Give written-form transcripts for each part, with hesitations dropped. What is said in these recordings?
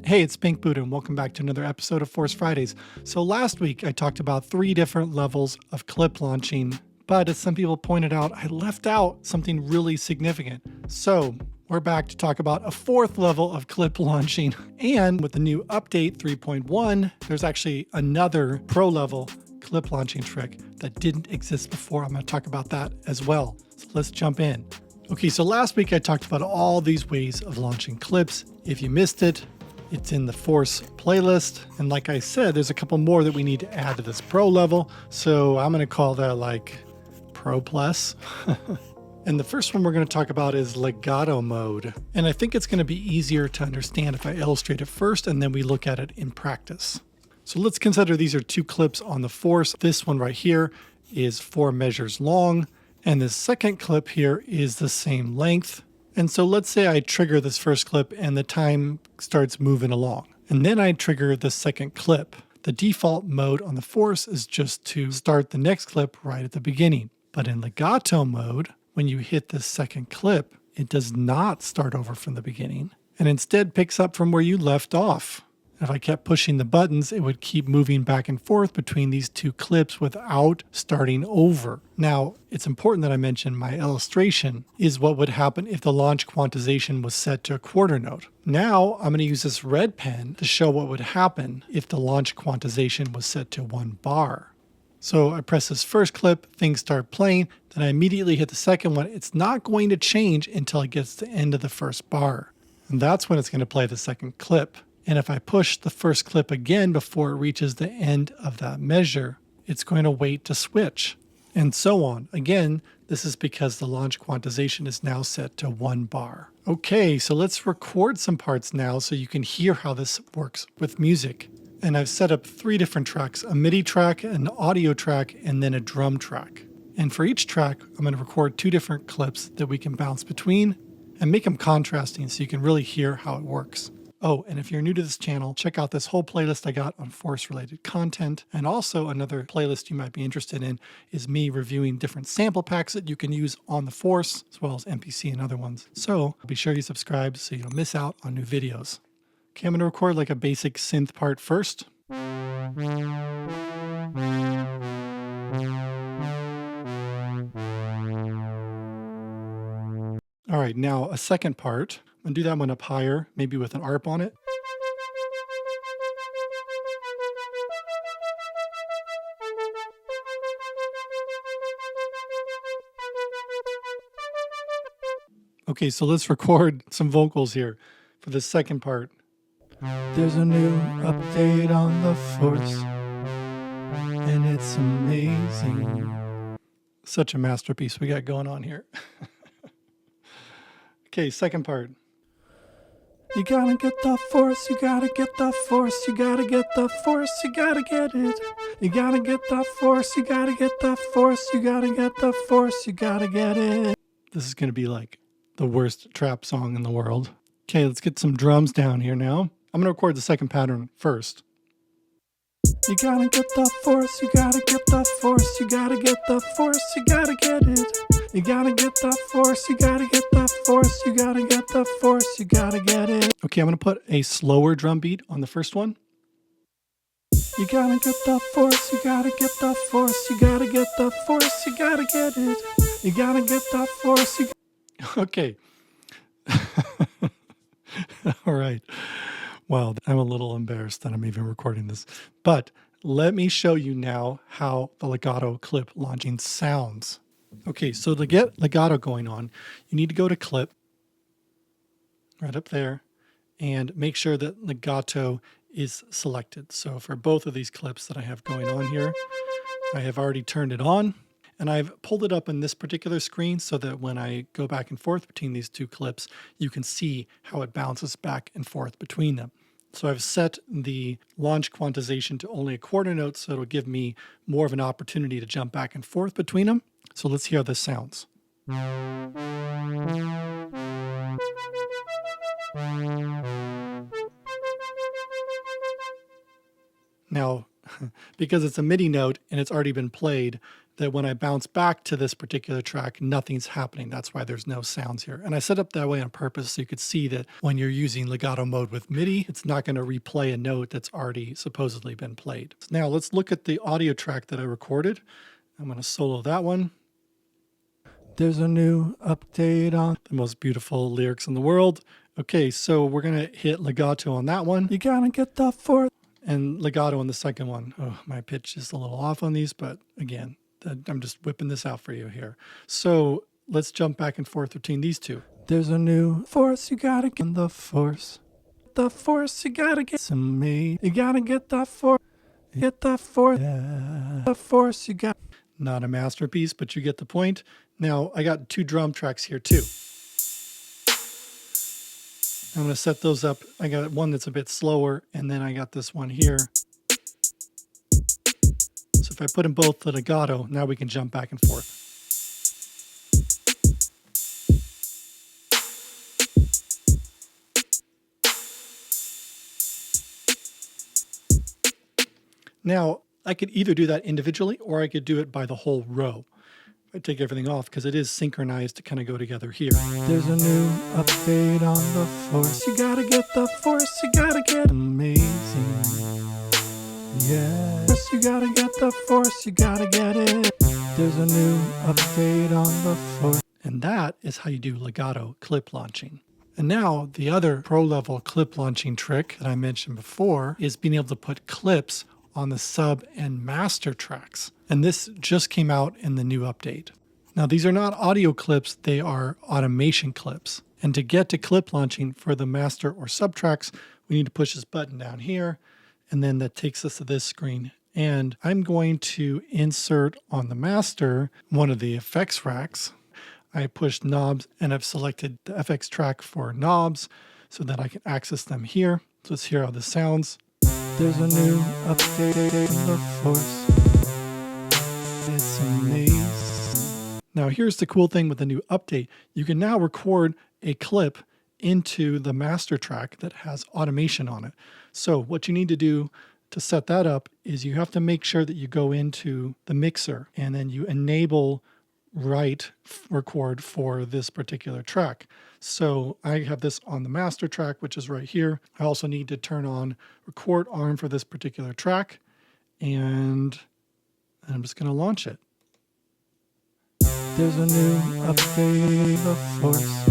Hey, it's Pink Buddha, and welcome back to another episode of Force Fridays. So last week I talked about 3 different levels of clip launching, but as some people pointed out, I left out something really significant. So we're back to talk about a 4th level of clip launching. And with the new update 3.1, there's actually another pro level clip launching trick that didn't exist before. I'm going to talk about that as well. So let's jump in. Okay, so last week I talked about all these ways of launching clips. If you missed it, it's in the Force playlist. And like I said, there's a couple more that we need to add to this pro level. So I'm going to call that like Pro Plus. And the first one we're going to talk about is Legato Mode. And I think it's going to be easier to understand if I illustrate it first and then we look at it in practice. So let's consider these are 2 clips on the Force. This one right here is 4 measures long. And the second clip here is the same length. And so let's say I trigger this first clip and the time starts moving along. And then I trigger the second clip. The default mode on the Force is just to start the next clip right at the beginning. But in Legato mode, when you hit the second clip, it does not start over from the beginning and instead picks up from where you left off. If I kept pushing the buttons, it would keep moving back and forth between these 2 clips without starting over. Now, it's important that I mention my illustration is what would happen if the launch quantization was set to a quarter note. Now, I'm going to use this red pen to show what would happen if the launch quantization was set to 1 bar. So I press this first clip, things start playing, then I immediately hit the second one. It's not going to change until it gets to the end of the first bar. And that's when it's going to play the second clip. And if I push the first clip again before it reaches the end of that measure, it's going to wait to switch, and so on. Again, this is because the launch quantization is now set to 1 bar. Okay, so let's record some parts now so you can hear how this works with music. And I've set up 3 different tracks, a MIDI track, an audio track, and then a drum track. And for each track, I'm going to record 2 different clips that we can bounce between and make them contrasting so you can really hear how it works. Oh, and if you're new to this channel, check out this whole playlist I got on Force-related content. And also another playlist you might be interested in is me reviewing different sample packs that you can use on the Force, as well as MPC and other ones. So be sure you subscribe so you don't miss out on new videos. Okay, I'm going to record like a basic synth part first. All right, now a second part. I'm going to do that one up higher, maybe with an ARP on it. Okay, so let's record some vocals here for the second part. There's a new update on the Force, and it's amazing. Such a masterpiece we got going on here. Okay, second part. You gotta get the Force, you gotta get the Force, you gotta get the Force, you gotta get it. You gotta get the Force, you gotta get the Force, you gotta get the Force, you gotta get it. This is gonna be like the worst trap song in the world. Okay, let's get some drums down here now. I'm gonna record the second pattern first. You gotta get the Force, you gotta get the Force, you gotta get the Force, you gotta get it. You gotta get the Force, you gotta get the Force, you gotta get the Force, you gotta get it. Okay, I'm gonna put a slower drum beat on the first one. You gotta get the Force, you gotta get the Force, you gotta get the Force, you gotta get it. You gotta get the Force, you... Okay. All right. Wow, I'm a little embarrassed that I'm even recording this. But let me show you now how the legato clip launching sounds. Okay, so to get legato going on, you need to go to clip, right up there, and make sure that legato is selected. So for both of these clips that I have going on here, I have already turned it on. And I've pulled it up in this particular screen so that when I go back and forth between these 2 clips, you can see how it bounces back and forth between them. So I've set the launch quantization to only a quarter note, so it'll give me more of an opportunity to jump back and forth between them. So let's hear how this sounds. Now, because it's a MIDI note and it's already been played, that when I bounce back to this particular track, nothing's happening. That's why there's no sounds here. And I set up that way on purpose so you could see that when you're using legato mode with MIDI, it's not going to replay a note that's already supposedly been played. So now let's look at the audio track that I recorded. I'm going to solo that one. There's a new update on the most beautiful lyrics in the world. Okay, so we're going to hit legato on that one. You gotta get the fourth. And legato on the second one. Oh, my pitch is a little off on these, but again, I'm just whipping this out for you here. So let's jump back and forth between these two. There's a new force, you gotta get the force. The force, you gotta get some me. You gotta get the force. Get the force. Yeah. The force, you got. Not a masterpiece, but you get the point. Now, I got 2 drum tracks here too. I'm going to set those up. I got one that's a bit slower, and then I got this one here. So if I put them both to legato, now we can jump back and forth. Now, I could either do that individually, or I could do it by the whole row. I take everything off because it is synchronized to kind of go together here. There's a new update on the force. You gotta get the force. You gotta get amazing. Yes, you gotta get the force. You gotta get it. There's a new update on the force. And that is how you do legato clip launching. And now the other pro level clip launching trick that I mentioned before is being able to put clips on the sub and master tracks. And this just came out in the new update. Now these are not audio clips, they are automation clips. And to get to clip launching for the master or sub tracks, we need to push this button down here, and then that takes us to this screen. And I'm going to insert on the master one of the effects racks. I pushed knobs and I've selected the FX track for knobs so that I can access them here. So let's hear how this sounds. There's a new update on the force. It's amazing. Now here's the cool thing with the new update. You can now record a clip into the master track that has automation on it. So what you need to do to set that up is you have to make sure that you go into the mixer and then you enable write record for this particular track. So I have this on the master track, which is right here. I also need to turn on record arm for this particular track, and I'm just going to launch it. There's a new update of force,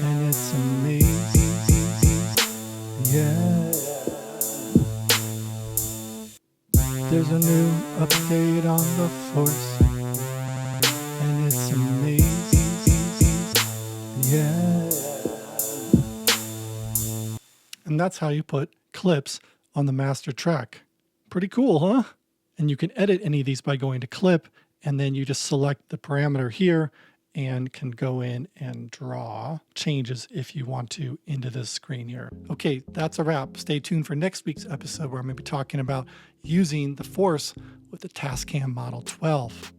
and it's amazing. Yeah. There's a new update on the force, and it's amazing. Yeah. And that's how you put clips on the master track. Pretty cool, huh? And you can edit any of these by going to clip, and then you just select the parameter here and can go in and draw changes if you want to into this screen here. Okay, that's a wrap. Stay tuned for next week's episode where I'm going to be talking about using the Force with the Tascam Model 12.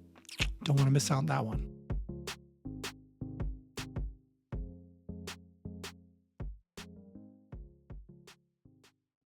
Don't want to miss out on that one.